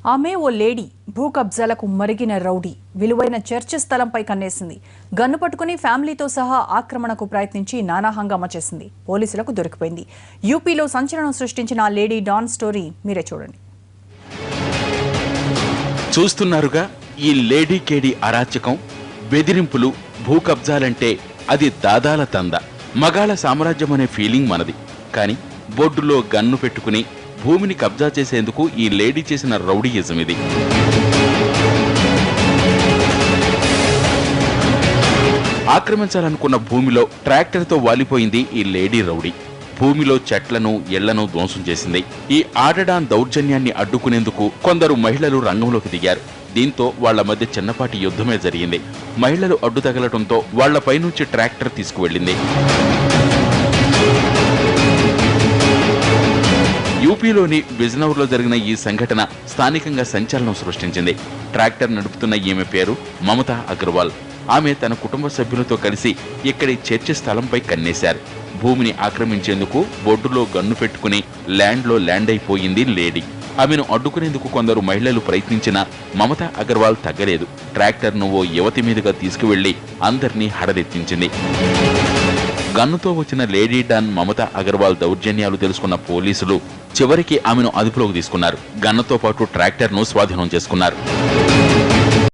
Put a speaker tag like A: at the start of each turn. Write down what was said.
A: ఆమె ఓ లేడీ భూ కబ్జాలకు మరిగిన రౌడీ విలువైన చర్చ్ స్థలంపై కన్నేసింది. గన్ను పట్టుకుని ఫ్యామిలీతో సహా ఆక్రమణకు ప్రయత్నించి నానా హంగామా చేసింది. పోలీసులకు దొరికిపోయింది. యూపీలో సంచలనం సృష్టించిన ఆ లేడీ డాన్ స్టోరీ మీరే చూడండి.
B: చూస్తున్నారుగా ఈ లేడీ కేడీ అరాచకం, బెదిరింపులు, భూ కబ్జాలంటే అది దాదాల తంద, మగాళ్ళ సామ్రాజ్యం అనే ఫీలింగ్ మనది. కానీ బొడ్డులో గన్ను పెట్టుకుని భూమిని కబ్జా చేసేందుకు ఈ లేడీ చేసిన రౌడీయిజం ఇది. ఆక్రమించాలనుకున్న భూమిలో ట్రాక్టర్తో వాలిపోయింది ఈ లేడీ రౌడీ. భూమిలో చెట్లను, ఇళ్లను ధ్వంసం చేసింది. ఈ ఆడడాన్ దౌర్జన్యాన్ని అడ్డుకునేందుకు కొందరు మహిళలు రంగంలోకి దిగారు. దీంతో వాళ్ల మధ్య చిన్నపాటి యుద్ధమే జరిగింది. మహిళలు అడ్డు తగలటంతో వాళ్లపై నుంచి ట్రాక్టర్ తీసుకువెళ్లింది. యూపీలోని బిజ్నౌర్లో జరిగిన ఈ సంఘటన స్థానికంగా సంచలనం సృష్టించింది. ట్రాక్టర్ నడుపుతున్న ఈమె పేరు మమతా అగర్వాల్. ఆమె తన కుటుంబ సభ్యులతో కలిసి ఇక్కడి చర్చి స్థలంపై కన్నేశారు. భూమిని ఆక్రమించేందుకు బొడ్డులో గన్ను పెట్టుకుని ల్యాండ్ అయిపోయింది లేడీ. ఆమెను అడ్డుకునేందుకు కొందరు మహిళలు ప్రయత్నించినా మమతా అగర్వాల్ తగ్గలేదు. ట్రాక్టర్ను ఓ యువతి మీదుగా తీసుకువెళ్లి అందర్నీ హడలెత్తించింది. గన్నుతో వచ్చిన లేడీ డాన్ మమతా అగర్వాల్ దౌర్జన్యాలు తెలుసుకున్న పోలీసులు చివరికి ఆమెను అదుపులోకి తీసుకున్నారు. గన్నుతో పాటు ట్రాక్టర్ను స్వాధీనం చేసుకున్నారు.